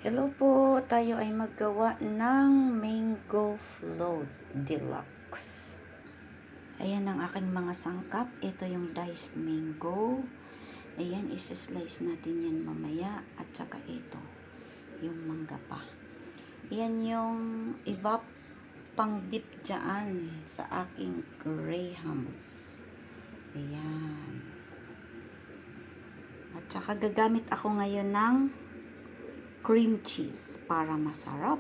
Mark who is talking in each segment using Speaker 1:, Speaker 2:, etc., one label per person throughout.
Speaker 1: Hello po, tayo ay maggawa ng mango float deluxe. Ayan ang aking mga sangkap. Ito yung diced mango. Ayan, isa-slice natin yan mamaya. At saka ito, yung mangga pa. Ayan yung iba pang dip dyan sa aking grahams. Ayan. At saka gagamit ako ngayon ng cream cheese para masarap.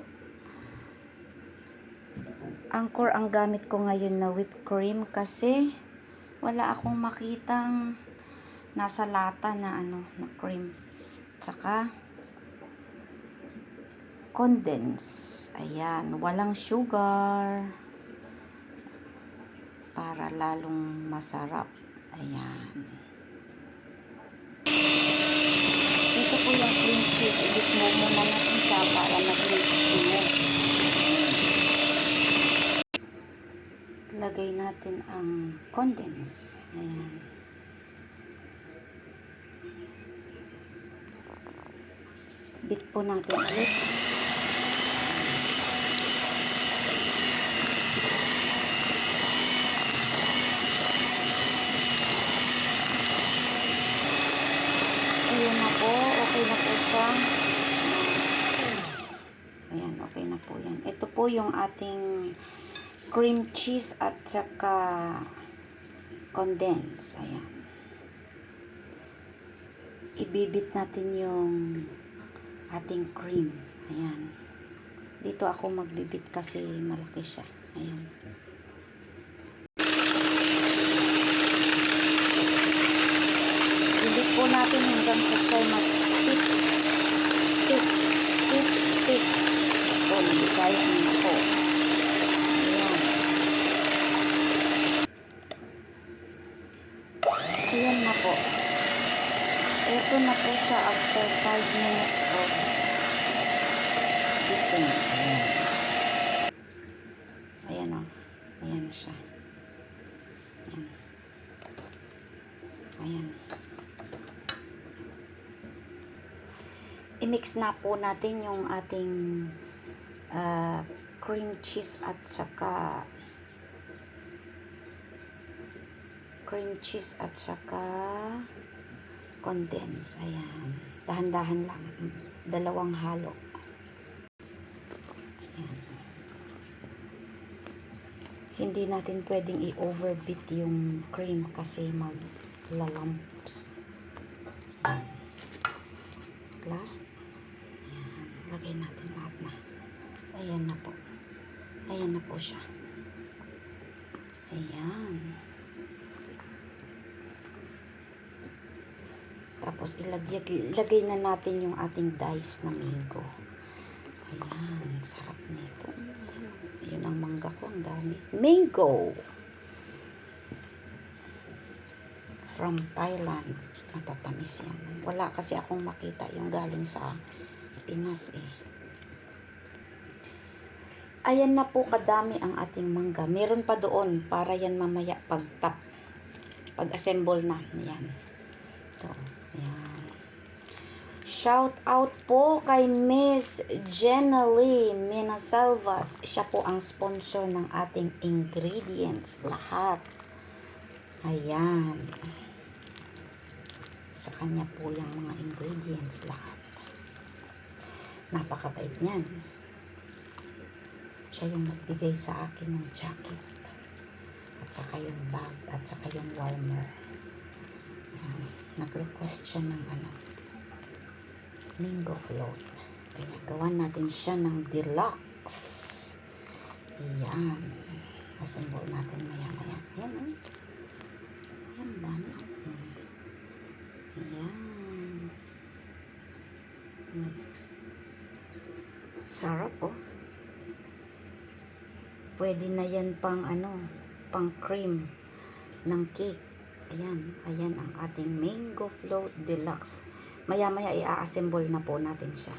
Speaker 1: Angkor ang gamit ko ngayon na whipped cream kasi wala akong makitang nasa lata na na cream. Tsaka condense. Ayan, walang sugar para lalong masarap. Ayan. Ito po yung cream cheese. Ibig mo muna natin siya para mag-mix mo. Lagay natin ang condense. Ayan. Bit po natin ulit. Ayan na po. Okay na po siya. Ayan, okay na po yan. Ito po yung ating cream cheese at saka condense. Ayan. Ibibit natin yung ating cream. Ayan. Dito ako magbibit kasi malaki siya. Ayan. Ibit po natin hanggang sa siya mag-stick. Stick. Stick. Stick. Ito, nabisaya na ako. Ayan. Ayan na po. Ito na po siya after 5 minutes of beating. Ayan. Ayan o. Ayan siya. Ayan. Ayan. I-mix na po natin yung ating cream cheese at saka condense. Ayan. Dahan-dahan lang. Dalawang halo. Ayan. Hindi natin pwedeng i-overbeat yung cream kasi maglalamps. Ayan. Last. Ayan. Lagay natin lahat na. Ayan na po. Ayan na po siya. Ayan. Tapos ilagay na natin yung ating diced na mango. Ayan, sarap nito. Ayun ang mangga ko, ang dami. Mango! From Thailand. Matatamis yan. Wala kasi akong makita yung galing sa Pinas eh. Ayan na po kadami ang ating mangga. Meron pa doon para yan mamaya pag-assemble na. Ayan. Ito. Ayan. Shout out po kay Miss Jenalie Minasalvas. Siya po ang sponsor ng ating ingredients. Lahat. Ayan. Sa kanya po yung mga ingredients lahat. Napakabait niyan. Siya yung nagbigay sa akin ng jacket. At saka yung bag. At saka yung warmer. Ayan. Nag-request siya ng mango float. Kaya gawan natin siya ng deluxe. Ayan. Assemble natin maya-maya. Ayan. Ayan, dami. Ayan. Sarap oh. Pwede na yan pang pang cream ng cake. Ayan, ayan ang ating mango float deluxe. Maya-maya i-assemble na po natin siya.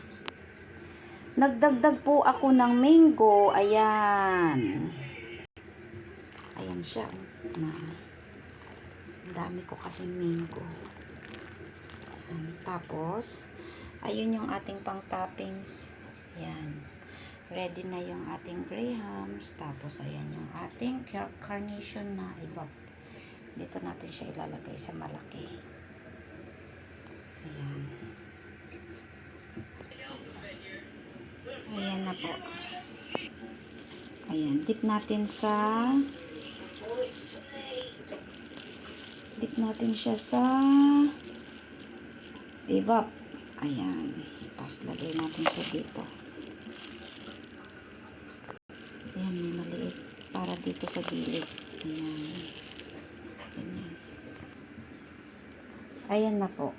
Speaker 1: Nagdagdag po ako ng mango. Ayan. Ayan siya. Dami ko kasing mango. Ayan. Tapos, Ayun yung ating pang toppings. Yan. Ready na yung ating grahams. Tapos, ayan yung ating carnation na iba. Dito natin siya ilalagay sa malaki. Ayan. Ayan na po. Ayan. Dip natin siya sa evap. Ayan. Tapos, lagay natin siya dito. Ayan, may maliit. Para dito sa gilid. Ayan. Ganyan. Ayan na po.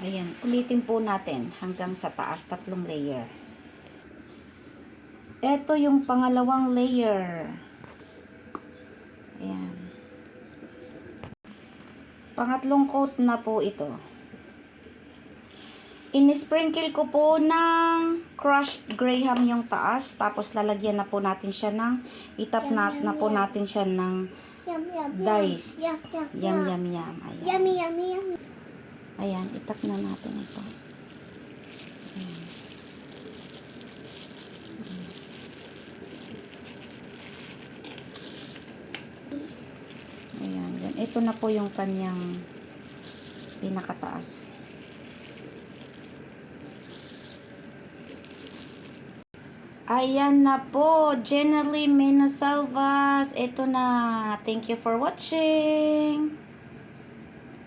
Speaker 1: Ayan, ulitin po natin hanggang sa taas, 3 layer. Ito yung pangalawang layer. Ayan. Pangatlong coat na po ito. In-sprinkle ko po ng crushed graham yung taas, tapos lalagyan na po natin siya ng, itap na po natin siya ng diced. Yum, yum, yum. Ayan.
Speaker 2: Yummy, yummy, yummy.
Speaker 1: Ayan, itap na natin ito. Ayan. Ayan, yan. Ito na po yung kanyang pinakataas. Ayan na po, Jennerly Menasalvas. Ito na. Thank you for watching.